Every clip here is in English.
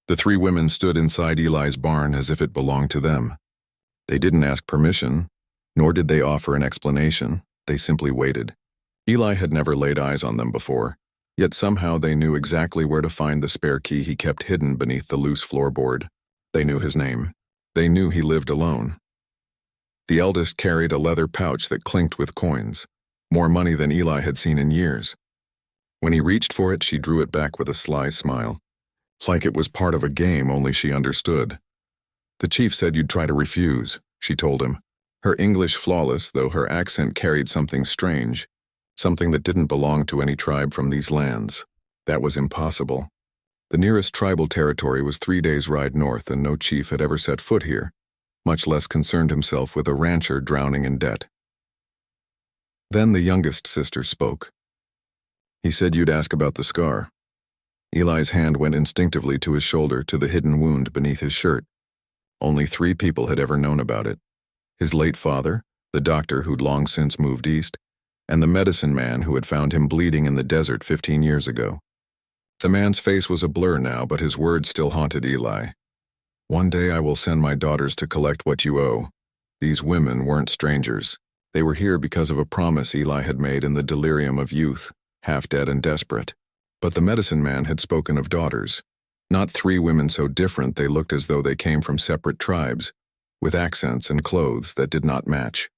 The three women stood inside Eli's barn as if it belonged to them. They didn't ask permission, nor did they offer an explanation. They simply waited. Eli had never laid eyes on them before, yet somehow they knew exactly where to find the spare key he kept hidden beneath the loose floorboard. They knew his name. They knew he lived alone. The eldest carried a leather pouch that clinked with coins, more money than Eli had seen in years. When he reached for it, she drew it back with a sly smile. Like it was part of a game, only she understood. The chief said you'd try to refuse, she told him. Her English flawless, though her accent carried something strange, something that didn't belong to any tribe from these lands. That was impossible. The nearest tribal territory was 3 days' ride north, and no chief had ever set foot here, much less concerned himself with a rancher drowning in debt. Then the youngest sister spoke. He said you'd ask about the scar. Eli's hand went instinctively to his shoulder, to the hidden wound beneath his shirt. Only 3 people had ever known about it. His late father, the doctor who'd long since moved east, and the medicine man who had found him bleeding in the desert 15 years ago. The man's face was a blur now, but his words still haunted Eli. One day I will send my daughters to collect what you owe. These women weren't strangers. They were here because of a promise Eli had made in the delirium of youth, half dead and desperate. But the medicine man had spoken of daughters. Not 3 women so different they looked as though they came from separate tribes, with accents and clothes that did not match.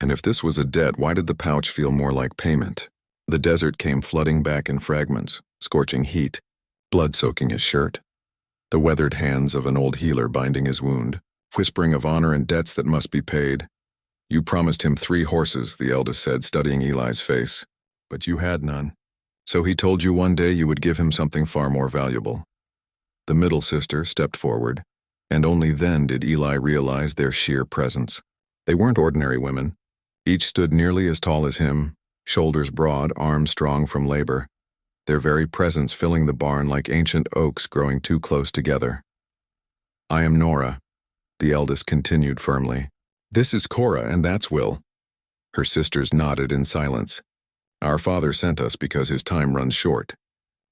And if this was a debt, why did the pouch feel more like payment? The desert came flooding back in fragments, scorching heat, blood soaking his shirt. The weathered hands of an old healer binding his wound, whispering of honor and debts that must be paid. You promised him 3 horses, the eldest said, studying Eli's face. But you had none. So he told you one day you would give him something far more valuable. The middle sister stepped forward, and only then did Eli realize their sheer presence. They weren't ordinary women. Each stood nearly as tall as him, shoulders broad, arms strong from labor, their very presence filling the barn like ancient oaks growing too close together. I am Nora, the eldest continued firmly. This is Cora, and that's Will. Her sisters nodded in silence. Our father sent us because his time runs short.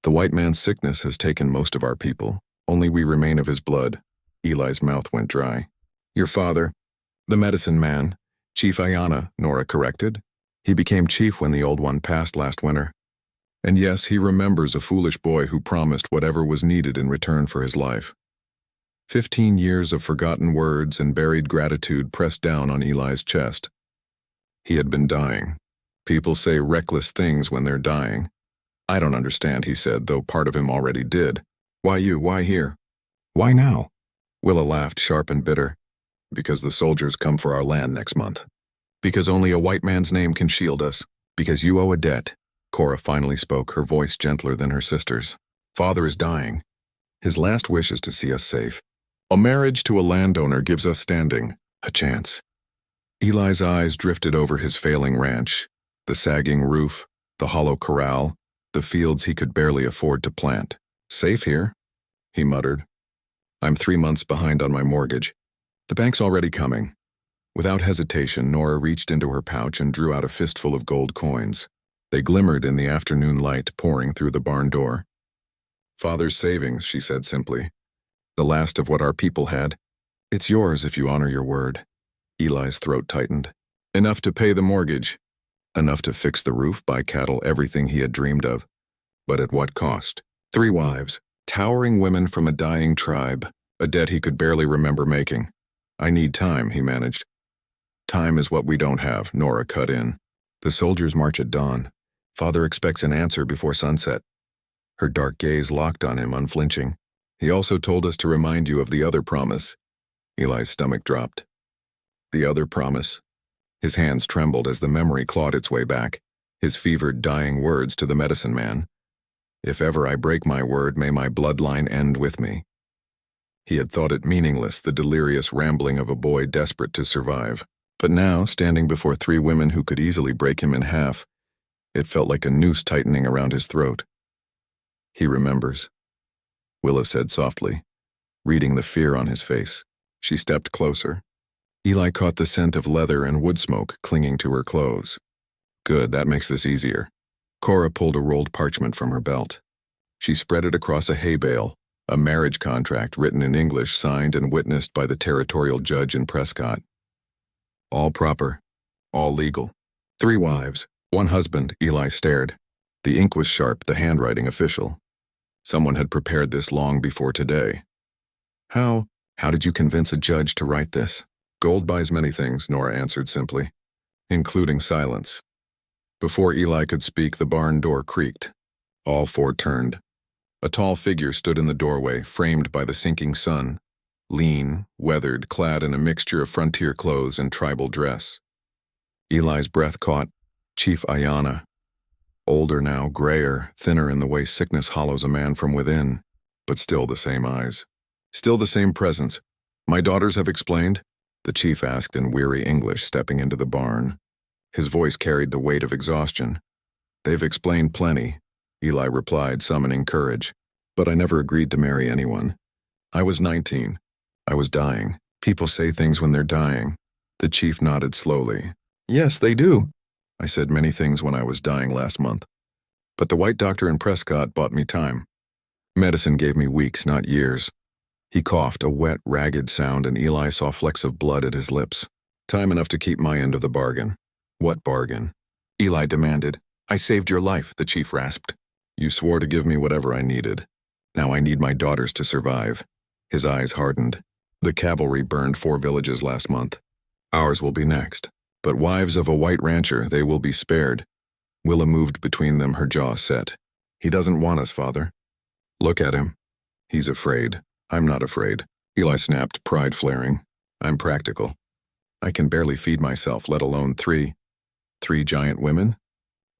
The white man's sickness has taken most of our people. Only we remain of his blood. Eli's mouth went dry. Your father, the medicine man, Chief Ayana, Nora corrected. He became chief when the old one passed last winter. And yes, he remembers a foolish boy who promised whatever was needed in return for his life. 15 years of forgotten words and buried gratitude pressed down on Eli's chest. He had been dying. People say reckless things when they're dying. I don't understand, he said, though part of him already did. Why you? Why here? Why now? Willa laughed, sharp and bitter. Because the soldiers come for our land next month. Because only a white man's name can shield us. Because you owe a debt. Cora finally spoke, her voice gentler than her sister's. Father is dying. His last wish is to see us safe. A marriage to a landowner gives us standing, a chance. Eli's eyes drifted over his failing ranch, the sagging roof, the hollow corral, the fields he could barely afford to plant. Safe here, he muttered. I'm 3 months behind on my mortgage. The bank's already coming. Without hesitation, Nora reached into her pouch and drew out a fistful of gold coins. They glimmered in the afternoon light pouring through the barn door. Father's savings, she said simply. The last of what our people had. It's yours if you honor your word. Eli's throat tightened. Enough to pay the mortgage. Enough to fix the roof, buy cattle, everything he had dreamed of. But at what cost? 3 wives, towering women from a dying tribe, a debt he could barely remember making. I need time, he managed. Time is what we don't have, Nora cut in. The soldiers march at dawn. Father expects an answer before sunset. Her dark gaze locked on him, unflinching. He also told us to remind you of the other promise. Eli's stomach dropped. The other promise. His hands trembled as the memory clawed its way back, his fevered, dying words to the medicine man. If ever I break my word, may my bloodline end with me. He had thought it meaningless, the delirious rambling of a boy desperate to survive. But now, standing before 3 women who could easily break him in half, it felt like a noose tightening around his throat. He remembers, Willa said softly, reading the fear on his face. She stepped closer. Eli caught the scent of leather and wood smoke clinging to her clothes. Good, that makes this easier. Cora pulled a rolled parchment from her belt. She spread it across a hay bale, A marriage contract written in English, signed and witnessed by the territorial judge in Prescott. All proper, all legal. 3 wives, 1 husband, Eli stared. The ink was sharp, the handwriting official. Someone had prepared this long before today. How did you convince a judge to write this? Gold buys many things, Nora answered simply, including silence. Before Eli could speak, the barn door creaked. All 4 turned. A tall figure stood in the doorway, framed by the sinking sun, lean, weathered, clad in a mixture of frontier clothes and tribal dress. Eli's breath caught. Chief Ayanna. Older now, grayer, thinner in the way sickness hollows a man from within, but still the same eyes. Still the same presence. My daughters have explained? The chief asked in weary English, stepping into the barn. His voice carried the weight of exhaustion. They've explained plenty, Eli replied, summoning courage. But I never agreed to marry anyone. I was 19. I was dying. People say things when they're dying. The chief nodded slowly. Yes, they do. I said many things when I was dying last month. But the white doctor in Prescott bought me time. Medicine gave me weeks, not years. He coughed, a wet, ragged sound, and Eli saw flecks of blood at his lips. Time enough to keep my end of the bargain. What bargain? Eli demanded. I saved your life, the chief rasped. You swore to give me whatever I needed. Now I need my daughters to survive. His eyes hardened. The cavalry burned 4 villages last month. Ours will be next. But wives of a white rancher, they will be spared. Willa moved between them, her jaw set. He doesn't want us, Father. Look at him. He's afraid. I'm not afraid. Eli snapped, pride flaring. I'm practical. I can barely feed myself, let alone 3 giant women?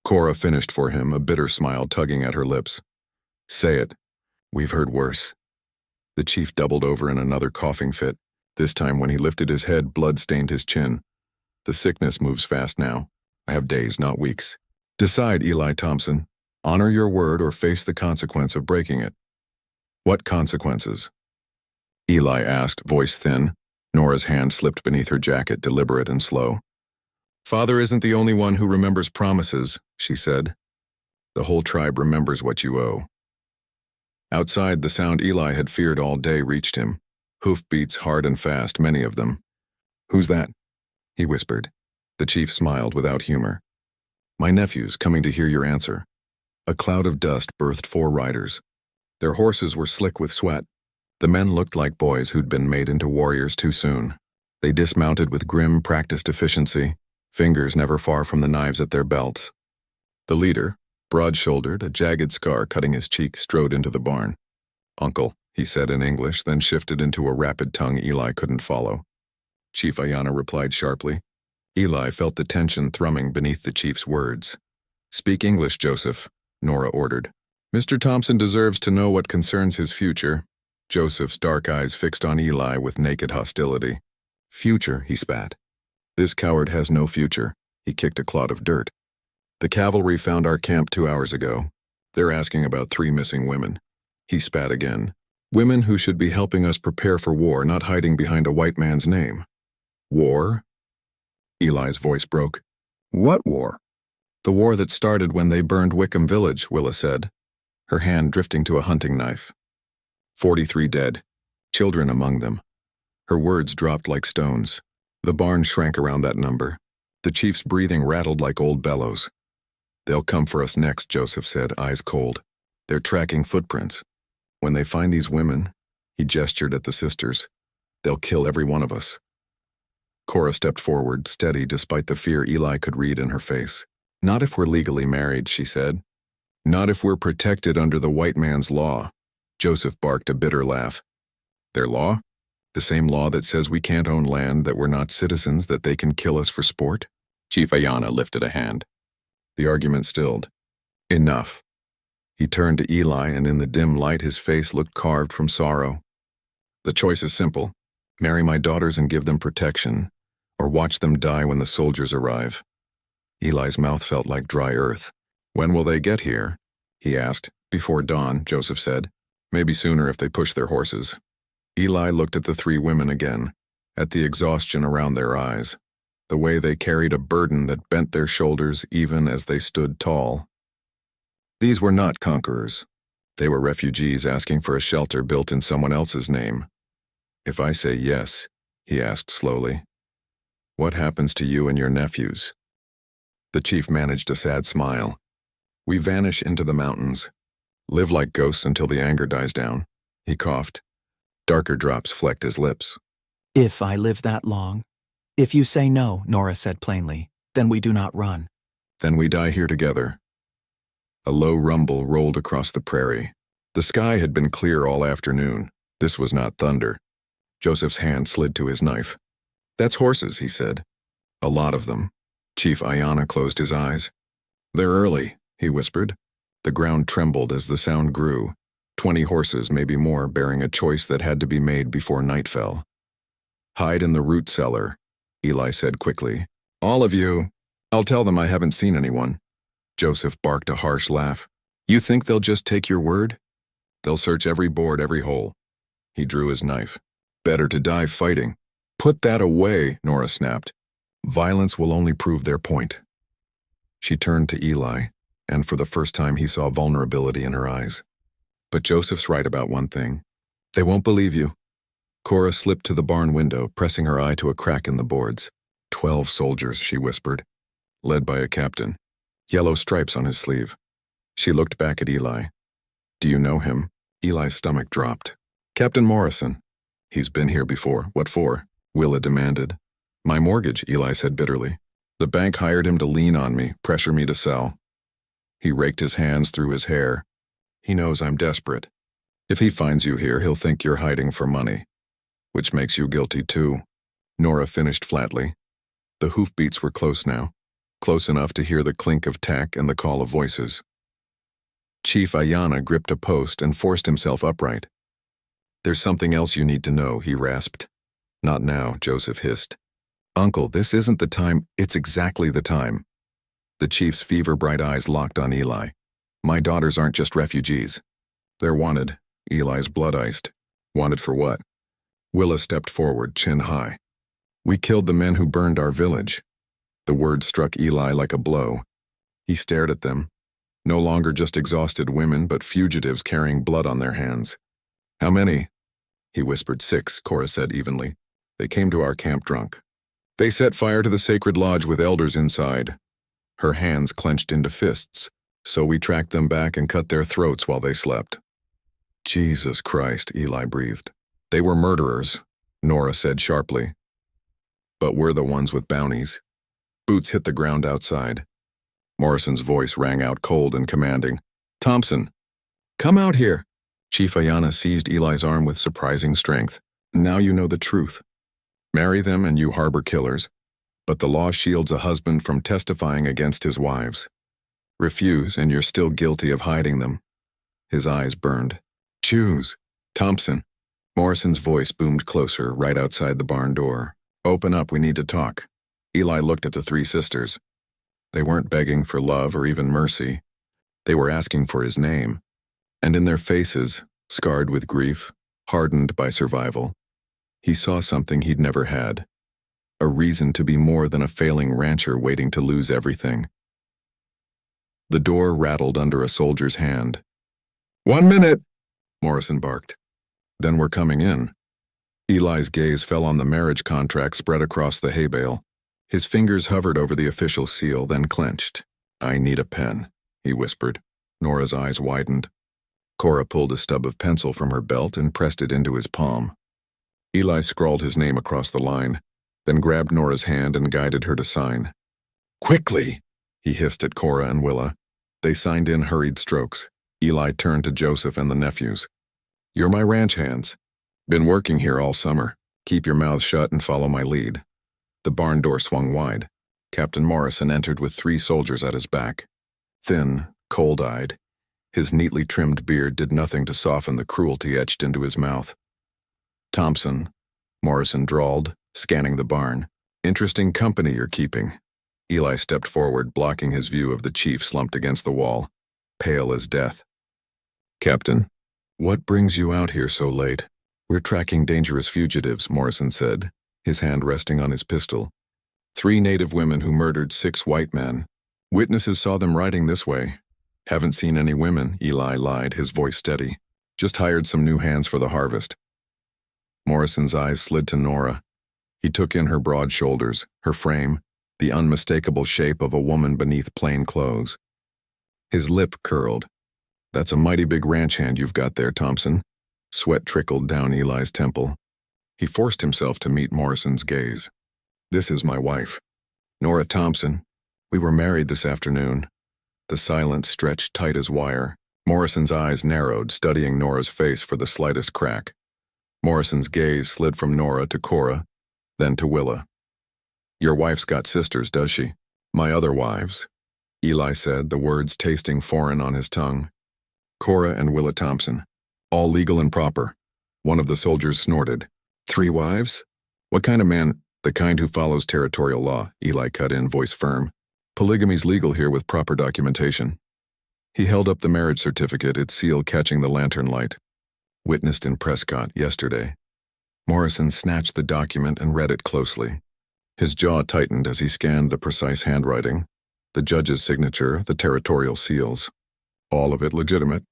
Cora finished for him, a bitter smile tugging at her lips. Say it. We've heard worse. The chief doubled over in another coughing fit. This time when he lifted his head, blood stained his chin. The sickness moves fast now. I have days, not weeks. Decide, Eli Thompson. Honor your word or face the consequence of breaking it. What consequences? Eli asked, voice thin. Nora's hand slipped beneath her jacket, deliberate and slow. Father isn't the only one who remembers promises, she said. The whole tribe remembers what you owe. Outside, the sound Eli had feared all day reached him. Hoofbeats hard and fast, many of them. Who's that? He whispered. The chief smiled without humor. My nephews, coming to hear your answer. A cloud of dust birthed 4 riders. Their horses were slick with sweat. The men looked like boys who'd been made into warriors too soon. They dismounted with grim, practiced efficiency, fingers never far from the knives at their belts. The leader, broad-shouldered, a jagged scar cutting his cheek, strode into the barn. Uncle, he said in English, then shifted into a rapid tongue Eli couldn't follow. Chief Ayanna replied sharply. Eli felt the tension thrumming beneath the chief's words. Speak English, Joseph, Nora ordered. Mr. Thompson deserves to know what concerns his future. Joseph's dark eyes fixed on Eli with naked hostility. Future, he spat. This coward has no future. He kicked a clod of dirt. The cavalry found our camp 2 hours ago. They're asking about 3 missing women. He spat again. Women who should be helping us prepare for war, not hiding behind a white man's name. War? Eli's voice broke. What war? The war that started when they burned Wickham Village, Willa said, her hand drifting to a hunting knife. 43 dead, children among them. Her words dropped like stones. The barn shrank around that number. The chief's breathing rattled like old bellows. They'll come for us next, Joseph said, eyes cold. They're tracking footprints. When they find these women, he gestured at the sisters, they'll kill every one of us. Cora stepped forward, steady despite the fear Eli could read in her face. Not if we're legally married, she said. Not if we're protected under the white man's law. Joseph barked a bitter laugh. Their law? The same law that says we can't own land, that we're not citizens, that they can kill us for sport? Chief Ayanna lifted a hand. The argument stilled. Enough. He turned to Eli, and in the dim light his face looked carved from sorrow. The choice is simple. Marry my daughters and give them protection, or watch them die when the soldiers arrive. Eli's mouth felt like dry earth. When will they get here? He asked. Before dawn, Joseph said. Maybe sooner if they push their horses. Eli looked at the 3 women again, at the exhaustion around their eyes, the way they carried a burden that bent their shoulders even as they stood tall. These were not conquerors. They were refugees asking for a shelter built in someone else's name. If I say yes, he asked slowly, what happens to you and your nephews? The chief managed a sad smile. We vanish into the mountains. Live like ghosts until the anger dies down. He coughed. Darker drops flecked his lips. If I live that long? If you say no, Nora said plainly, then we do not run. Then we die here together. A low rumble rolled across the prairie. The sky had been clear all afternoon. This was not thunder. Joseph's hand slid to his knife. That's horses, he said. A lot of them. Chief Ayanna closed his eyes. They're early, he whispered. The ground trembled as the sound grew. 20 horses, maybe more, bearing a choice that had to be made before night fell. Hide in the root cellar, Eli said quickly. All of you. I'll tell them I haven't seen anyone. Joseph barked a harsh laugh. You think they'll just take your word? They'll search every board, every hole. He drew his knife. Better to die fighting. Put that away, Nora snapped. Violence will only prove their point. She turned to Eli, and for the first time he saw vulnerability in her eyes. But Joseph's right about one thing. They won't believe you. Cora slipped to the barn window, pressing her eye to a crack in the boards. 12 soldiers, she whispered, led by a captain. Yellow stripes on his sleeve. She looked back at Eli. Do you know him? Eli's stomach dropped. Captain Morrison. He's been here before. What for? Willa demanded. My mortgage, Eli said bitterly. The bank hired him to lean on me, pressure me to sell. He raked his hands through his hair. He knows I'm desperate. If he finds you here, he'll think you're hiding for money. Which makes you guilty too. Nora finished flatly. The hoofbeats were close now. Close enough to hear the clink of tack and the call of voices. Chief Ayanna gripped a post and forced himself upright. There's something else you need to know, he rasped. Not now, Joseph hissed. Uncle, this isn't the time, it's exactly the time. The chief's fever-bright eyes locked on Eli. My daughters aren't just refugees. They're wanted. Eli's blood iced. Wanted for what? Willa stepped forward, chin high. We killed the men who burned our village. The word struck Eli like a blow. He stared at them. No longer just exhausted women, but fugitives carrying blood on their hands. How many? He whispered. 6, Cora said evenly. They came to our camp drunk. They set fire to the sacred lodge with elders inside. Her hands clenched into fists, so we tracked them back and cut their throats while they slept. Jesus Christ, Eli breathed. They were murderers, Nora said sharply. But we're the ones with bounties. Boots hit the ground outside. Morrison's voice rang out cold and commanding. Thompson, come out here. Chief Ayanna seized Eli's arm with surprising strength. Now you know the truth. Marry them and you harbor killers, but the law shields a husband from testifying against his wives. Refuse and you're still guilty of hiding them. His eyes burned. Choose. Thompson. Morrison's voice boomed closer, right outside the barn door. Open up, we need to talk. Eli looked at the 3 sisters. They weren't begging for love or even mercy. They were asking for his name. And in their faces, scarred with grief, hardened by survival, he saw something he'd never had. A reason to be more than a failing rancher waiting to lose everything. The door rattled under a soldier's hand. 1 minute, Morrison barked. Then we're coming in. Eli's gaze fell on the marriage contract spread across the hay bale. His fingers hovered over the official seal, then clenched. I need a pen, he whispered. Nora's eyes widened. Cora pulled a stub of pencil from her belt and pressed it into his palm. Eli scrawled his name across the line, then grabbed Nora's hand and guided her to sign. Quickly, he hissed at Cora and Willa. They signed in hurried strokes. Eli turned to Joseph and the nephews. You're my ranch hands. Been working here all summer. Keep your mouths shut and follow my lead. The barn door swung wide. Captain Morrison entered with 3 soldiers at his back. Thin, cold-eyed, his neatly trimmed beard did nothing to soften the cruelty etched into his mouth. Thompson, Morrison drawled, scanning the barn. Interesting company you're keeping. Eli stepped forward, blocking his view of the chief slumped against the wall, pale as death. Captain, what brings you out here so late? We're tracking dangerous fugitives, Morrison said, his hand resting on his pistol. 3 native women who murdered 6 white men. Witnesses saw them riding this way. Haven't seen any women, Eli lied, his voice steady. Just hired some new hands for the harvest. Morrison's eyes slid to Nora. He took in her broad shoulders, her frame, the unmistakable shape of a woman beneath plain clothes. His lip curled. That's a mighty big ranch hand you've got there, Thompson. Sweat trickled down Eli's temple. He forced himself to meet Morrison's gaze. This is my wife, Nora Thompson. We were married this afternoon. The silence stretched tight as wire. Morrison's eyes narrowed, studying Nora's face for the slightest crack. Morrison's gaze slid from Nora to Cora, then to Willa. Your wife's got sisters, does she? My other wives, Eli said, the words tasting foreign on his tongue. Cora and Willa Thompson. All legal and proper. One of the soldiers snorted. 3 wives? What kind of man? The kind who follows territorial law, Eli cut in, voice firm. Polygamy's legal here with proper documentation. He held up the marriage certificate, its seal catching the lantern light. Witnessed in Prescott yesterday. Morrison snatched the document and read it closely. His jaw tightened as he scanned the precise handwriting, the judge's signature, the territorial seals. All of it legitimate.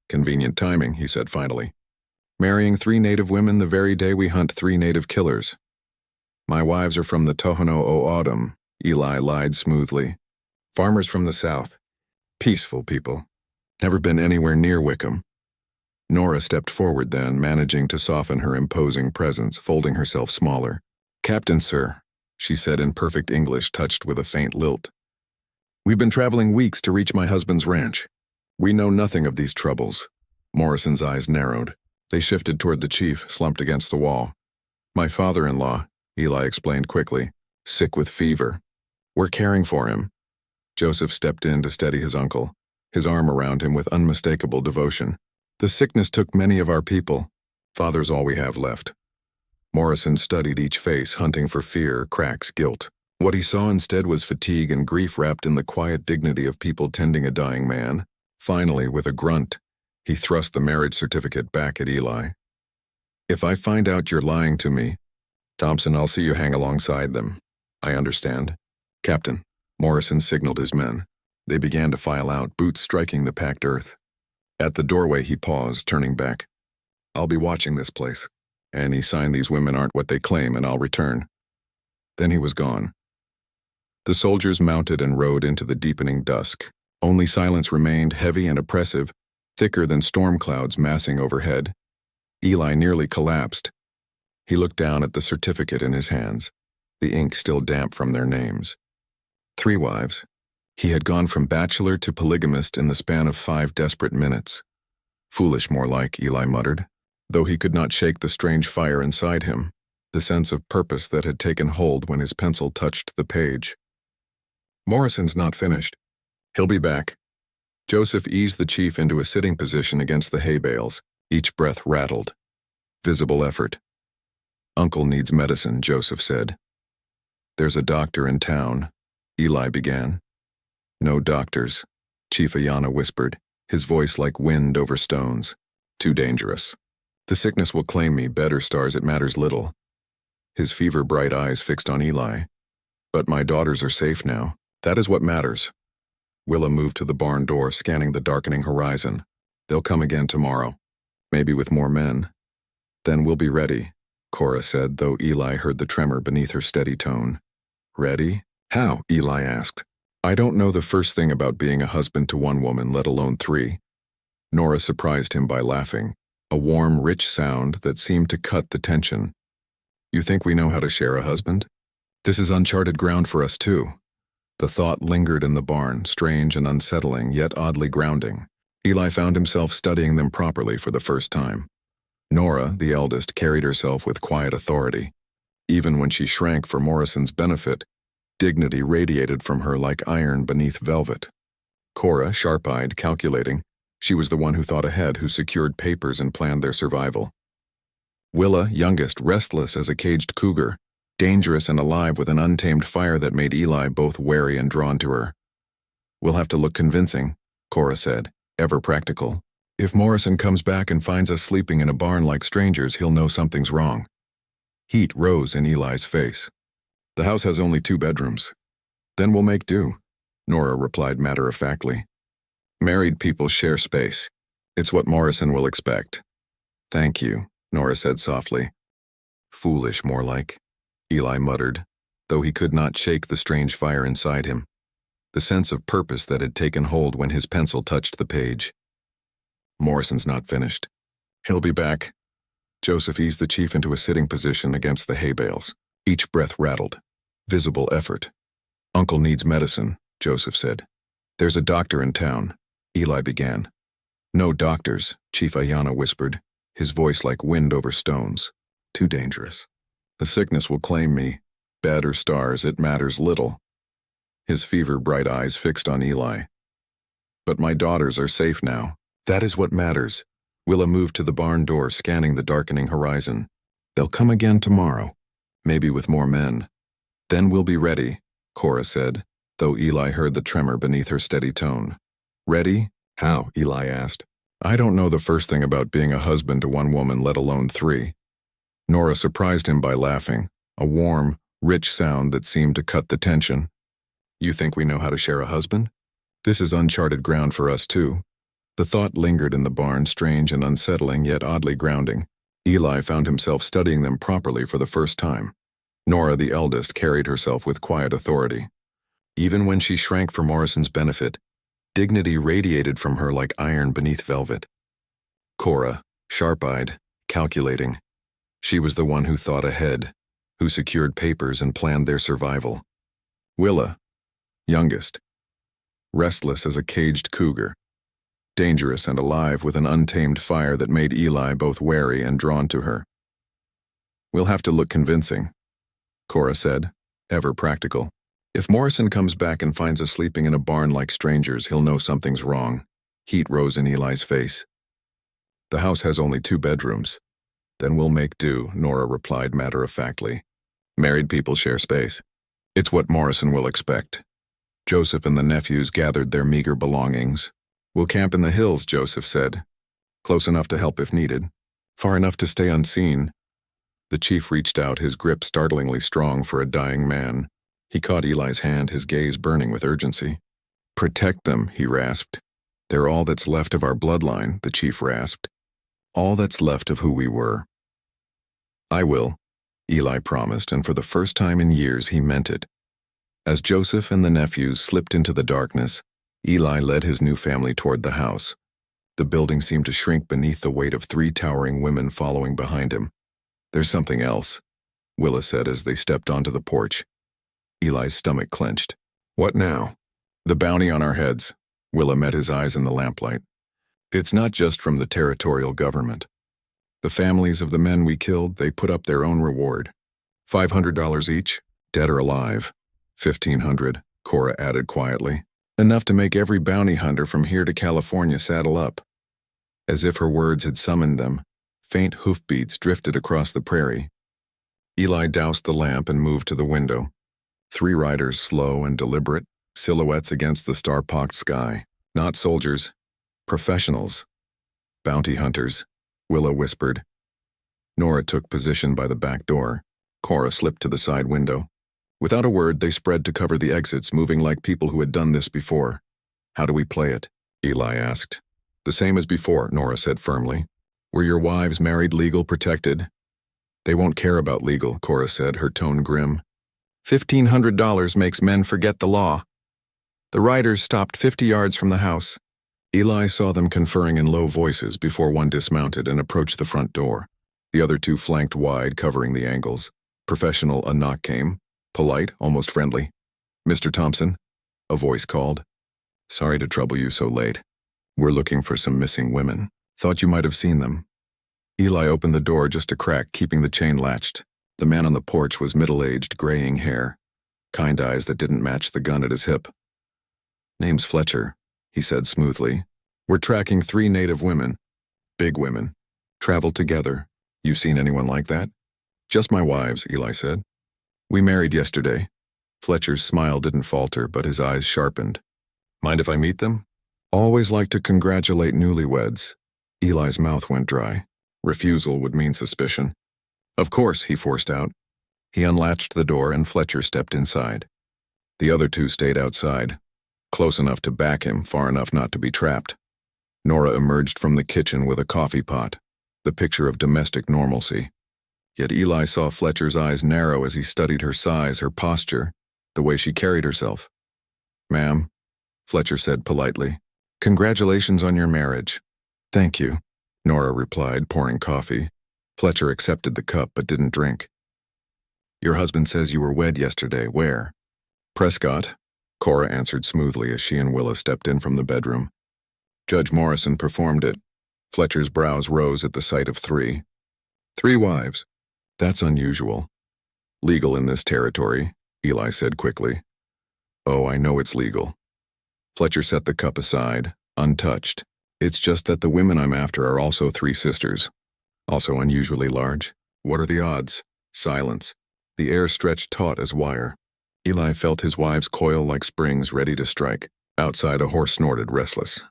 Convenient timing, he said finally. Marrying 3 native women the very day we hunt 3 native killers. My wives are from the Tohono O'odham, Eli lied smoothly. Farmers from the south. Peaceful people. Never been anywhere near Wickham. Nora stepped forward then, managing to soften her imposing presence, folding herself smaller. Captain, sir, she said in perfect English, touched with a faint lilt. We've been traveling weeks to reach my husband's ranch. We know nothing of these troubles. Morrison's eyes narrowed. They shifted toward the chief, slumped against the wall. My father-in-law, Eli explained quickly, sick with fever. We're caring for him. Joseph stepped in to steady his uncle, his arm around him with unmistakable devotion. The sickness took many of our people. Father's all we have left. Morrison studied each face, hunting for fear, cracks, guilt. What he saw instead was fatigue and grief wrapped in the quiet dignity of people tending a dying man. Finally, with a grunt, he thrust the marriage certificate back at Eli. If I find out you're lying to me, Thompson, I'll see you hang alongside them. I understand. Captain, Morrison signaled his men. They began to file out, boots striking the packed earth. At the doorway he paused, turning back. I'll be watching this place. Any sign these women aren't what they claim, and I'll return. Then he was gone. The soldiers mounted and rode into the deepening dusk. Only silence remained, heavy and oppressive, thicker than storm clouds massing overhead. Eli nearly collapsed. He looked down at the certificate in his hands, the ink still damp from their names. 3 wives. He had gone from bachelor to polygamist in the span of 5 desperate minutes. Foolish, more like, Eli muttered, though he could not shake the strange fire inside him, the sense of purpose that had taken hold when his pencil touched the page. Morrison's not finished. He'll be back. Joseph eased the chief into a sitting position against the hay bales. Each breath rattled. Visible effort. Uncle needs medicine, Joseph said. There's a doctor in town, Eli began. No doctors, Chief Ayana whispered, his voice like wind over stones. Too dangerous. The sickness will claim me, better stars, it matters little. His fever-bright eyes fixed on Eli. But my daughters are safe now. That is what matters. Willa moved to the barn door, scanning the darkening horizon. They'll come again tomorrow. Maybe with more men. Then we'll be ready, Cora said, though Eli heard the tremor beneath her steady tone. Ready? How? Eli asked. I don't know the first thing about being a husband to 1 woman, let alone 3. Nora surprised him by laughing, a warm, rich sound that seemed to cut the tension. You think we know how to share a husband? This is uncharted ground for us too. The thought lingered in the barn, strange and unsettling, yet oddly grounding. Eli found himself studying them properly for the first time. Nora, the eldest, carried herself with quiet authority. Even when she shrank for Morrison's benefit, dignity radiated from her like iron beneath velvet. Cora, sharp-eyed, calculating, she was the one who thought ahead, who secured papers and planned their survival. Willa, youngest, restless as a caged cougar, dangerous and alive with an untamed fire that made Eli both wary and drawn to her. We'll have to look convincing, Cora said, ever practical. If Morrison comes back and finds us sleeping in a barn like strangers, he'll know something's wrong. Heat rose in Eli's face. The house has only 2 bedrooms. Then we'll make do, Nora replied matter-of-factly. Married people share space. It's what Morrison will expect. Thank you, Nora said softly. Foolish, more like, Eli muttered, though he could not shake the strange fire inside him, the sense of purpose that had taken hold when his pencil touched the page. Morrison's not finished. He'll be back. Joseph eased the chief into a sitting position against the hay bales. Each breath rattled. Visible effort. Uncle needs medicine, Joseph said. There's a doctor in town, Eli began. No doctors, Chief Ayana whispered, his voice like wind over stones. Too dangerous. The sickness will claim me. Bed or stars, it matters little. His fever-bright eyes fixed on Eli. But my daughters are safe now. That is what matters. Willa moved to the barn door, scanning the darkening horizon. They'll come again tomorrow, maybe with more men. Then we'll be ready, Cora said, though Eli heard the tremor beneath her steady tone. Ready? How? Eli asked. I don't know the first thing about being a husband to one woman, let alone three. Nora surprised him by laughing, a warm, rich sound that seemed to cut the tension. You think we know how to share a husband? This is uncharted ground for us, too. The thought lingered in the barn, strange and unsettling, yet oddly grounding. Eli found himself studying them properly for the first time. Nora, the eldest, carried herself with quiet authority. Even when she shrank for Morrison's benefit, dignity radiated from her like iron beneath velvet. Cora, sharp-eyed, calculating. She was the one who thought ahead, who secured papers and planned their survival. Willa, youngest, restless as a caged cougar, dangerous and alive with an untamed fire that made Eli both wary and drawn to her. We'll have to look convincing, Cora said, ever practical. If Morrison comes back and finds us sleeping in a barn like strangers, he'll know something's wrong. Heat rose in Eli's face. The house has only 2 bedrooms. Then we'll make do, Nora replied matter-of-factly. Married people share space. It's what Morrison will expect. Joseph and the nephews gathered their meager belongings. We'll camp in the hills, Joseph said. Close enough to help if needed. Far enough to stay unseen. The chief reached out, his grip startlingly strong for a dying man. He caught Eli's hand, his gaze burning with urgency. Protect them, he rasped. They're all that's left of our bloodline, the chief rasped. All that's left of who we were. I will, Eli promised, and for the first time in years he meant it. As Joseph and the nephews slipped into the darkness, Eli led his new family toward the house. The building seemed to shrink beneath the weight of 3 towering women following behind him. There's something else, Willa said as they stepped onto the porch. Eli's stomach clenched. What now? The bounty on our heads. Willa met his eyes in the lamplight. It's not just from the territorial government. The families of the men we killed, they put up their own reward. $500 each, dead or alive. $1,500, Cora added quietly. Enough to make every bounty hunter from here to California saddle up. As if her words had summoned them, faint hoofbeats drifted across the prairie. Eli doused the lamp and moved to the window. 3 riders, slow and deliberate, silhouettes against the star-pocked sky. Not soldiers, professionals. Bounty hunters, Willa whispered. Nora took position by the back door. Cora slipped to the side window. Without a word, they spread to cover the exits, moving like people who had done this before. How do we play it? Eli asked. The same as before, Nora said firmly. Were your wives married, legal, protected? They won't care about legal, Cora said, her tone grim. $1,500 makes men forget the law. The riders stopped 50 yards from the house. Eli saw them conferring in low voices before one dismounted and approached the front door. The other 2 flanked wide, covering the angles. Professional, a knock came. Polite, almost friendly. Mr. Thompson, a voice called. Sorry to trouble you so late. We're looking for some missing women. Thought you might have seen them. Eli opened the door just a crack, keeping the chain latched. The man on the porch was middle-aged, graying hair. Kind eyes that didn't match the gun at his hip. Name's Fletcher, he said smoothly. We're tracking 3 native women. Big women. Traveled together. You seen anyone like that? Just my wives, Eli said. We married yesterday. Fletcher's smile didn't falter, but his eyes sharpened. Mind if I meet them? Always like to congratulate newlyweds. Eli's mouth went dry. Refusal would mean suspicion. Of course, he forced out. He unlatched the door and Fletcher stepped inside. The other 2 stayed outside. Close enough to back him, far enough not to be trapped. Nora emerged from the kitchen with a coffee pot, the picture of domestic normalcy. Yet Eli saw Fletcher's eyes narrow as he studied her size, her posture, the way she carried herself. "Ma'am," Fletcher said politely, "congratulations on your marriage." "Thank you," Nora replied, pouring coffee. Fletcher accepted the cup but didn't drink. "Your husband says you were wed yesterday. Where?" "Prescott," Cora answered smoothly as she and Willa stepped in from the bedroom. "Judge Morrison performed it." Fletcher's brows rose at the sight of 3. 3 wives. That's unusual. "Legal in this territory," Eli said quickly. "Oh, I know it's legal." Fletcher set the cup aside, untouched. "It's just that the women I'm after are also 3 sisters. Also unusually large. What are the odds?" Silence. The air stretched taut as wire. Eli felt his wives coil like springs ready to strike. Outside, a horse snorted, restless.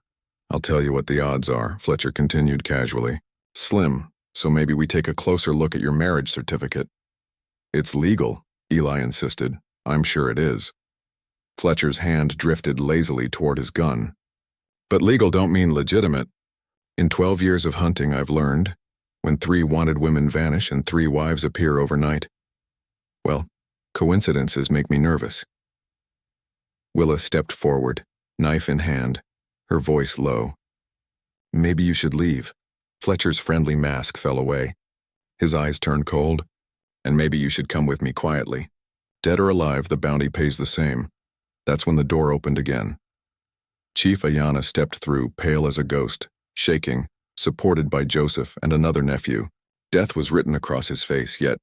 "I'll tell you what the odds are," Fletcher continued casually. "Slim, so maybe we take a closer look at your marriage certificate." "It's legal," Eli insisted. "I'm sure it is." Fletcher's hand drifted lazily toward his gun. "But legal don't mean legitimate. In 12 years of hunting, I've learned, when 3 wanted women vanish and 3 wives appear overnight, well, coincidences make me nervous." Willa stepped forward, knife in hand, her voice low. "Maybe you should leave." Fletcher's friendly mask fell away. His eyes turned cold. "And maybe you should come with me quietly. Dead or alive, the bounty pays the same." That's when the door opened again. Chief Ayanna stepped through, pale as a ghost, shaking, supported by Joseph and another nephew. Death was written across his face, yet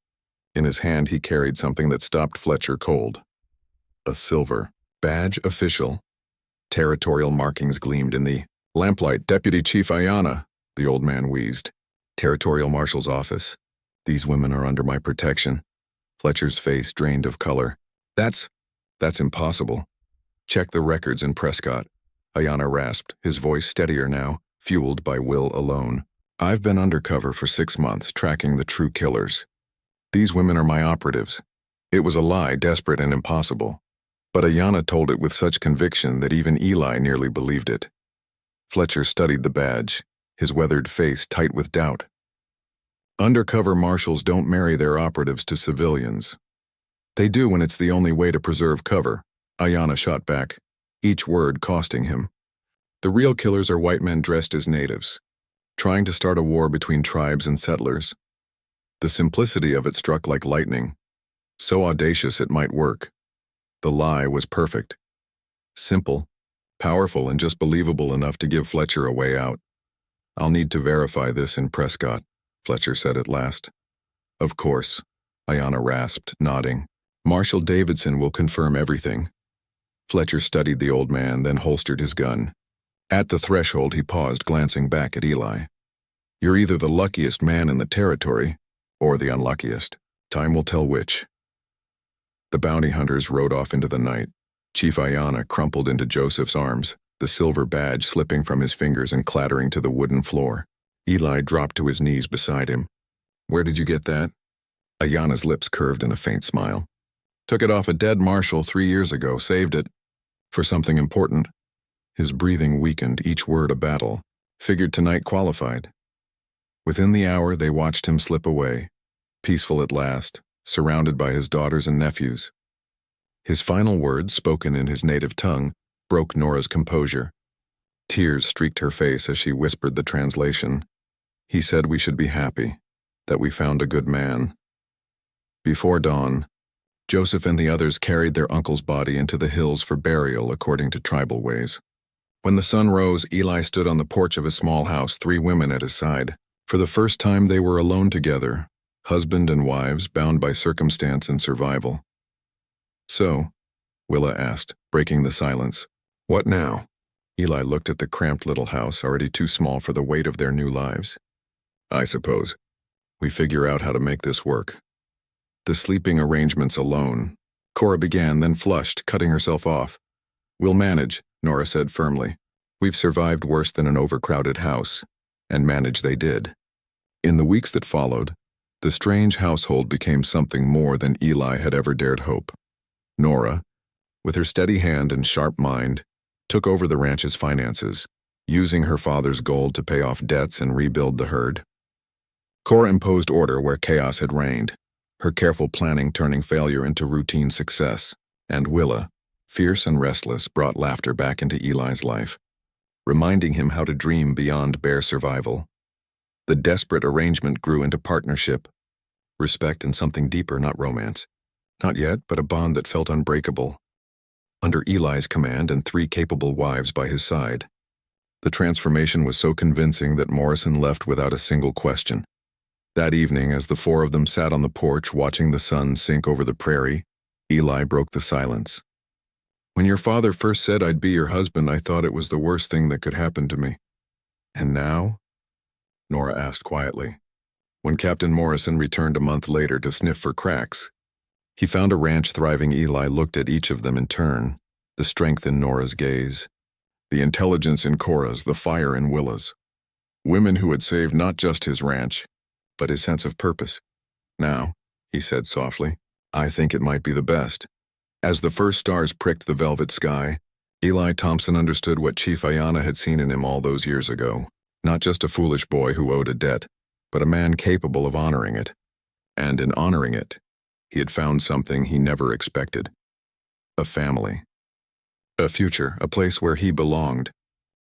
in his hand he carried something that stopped Fletcher cold. A silver badge official. Territorial markings gleamed in the lamplight. "Deputy Chief Ayanna," the old man wheezed. "Territorial Marshal's office. These women are under my protection." Fletcher's face drained of color. That's impossible." "Check the records in Prescott," Ayanna rasped, his voice steadier now, fueled by will alone. "I've been undercover for 6 months, tracking the true killers. These women are my operatives." It was a lie, desperate and impossible. But Ayanna told it with such conviction that even Eli nearly believed it. Fletcher studied the badge, his weathered face tight with doubt. "Undercover marshals don't marry their operatives to civilians. They do when it's the only way to preserve cover," Ayanna shot back, each word costing him. "The real killers are white men dressed as natives, trying to start a war between tribes and settlers." The simplicity of it struck like lightning. So audacious it might work. The lie was perfect. Simple, powerful, and just believable enough to give Fletcher a way out. "I'll need to verify this in Prescott," Fletcher said at last. "Of course," Ayanna rasped, nodding. "Marshal Davidson will confirm everything." Fletcher studied the old man, then holstered his gun. At the threshold, he paused, glancing back at Eli. "You're either the luckiest man in the territory, or the unluckiest. Time will tell which." The bounty hunters rode off into the night. Chief Ayanna crumpled into Joseph's arms, the silver badge slipping from his fingers and clattering to the wooden floor. Eli dropped to his knees beside him. "Where did you get that?" Ayanna's lips curved in a faint smile. "Took it off a dead marshal 3 years ago, saved it. For something important." His breathing weakened, each word a battle. "Figured tonight qualified." Within the hour, they watched him slip away, peaceful at last, surrounded by his daughters and nephews. His final words, spoken in his native tongue, broke Nora's composure. Tears streaked her face as she whispered the translation. "He said we should be happy, that we found a good man." Before dawn, Joseph and the others carried their uncle's body into the hills for burial according to tribal ways. When the sun rose, Eli stood on the porch of his small house, 3 women at his side. For the first time they were alone together, husband and wives bound by circumstance and survival. "So," Willa asked, breaking the silence, "what now?" Eli looked at the cramped little house, already too small for the weight of their new lives. "I suppose we figure out how to make this work. The sleeping arrangements alone." Cora began, then flushed, cutting herself off. "We'll manage," Nora said firmly. "We've survived worse than an overcrowded house." And manage they did. In the weeks that followed, the strange household became something more than Eli had ever dared hope. Nora, with her steady hand and sharp mind, took over the ranch's finances, using her father's gold to pay off debts and rebuild the herd. Cora imposed order where chaos had reigned, her careful planning turning failure into routine success, and Willa, fierce and restless, brought laughter back into Eli's life, reminding him how to dream beyond bare survival. The desperate arrangement grew into partnership, respect and something deeper, not romance. Not yet, but a bond that felt unbreakable. Under Eli's command and 3 capable wives by his side, the transformation was so convincing that Morrison left without a single question. That evening, as the 4 of them sat on the porch watching the sun sink over the prairie, Eli broke the silence. "When your father first said I'd be your husband, I thought it was the worst thing that could happen to me. And now?" Nora asked quietly. When Captain Morrison returned a month later to sniff for cracks, he found a ranch thriving. Eli looked at each of them in turn, the strength in Nora's gaze, the intelligence in Cora's, the fire in Willa's. Women who had saved not just his ranch, but his sense of purpose. "Now," he said softly, "I think it might be the best." As the first stars pricked the velvet sky, Eli Thompson understood what Chief Ayana had seen in him all those years ago. Not just a foolish boy who owed a debt, but a man capable of honoring it. And in honoring it, he had found something he never expected. A family. A future, a place where he belonged.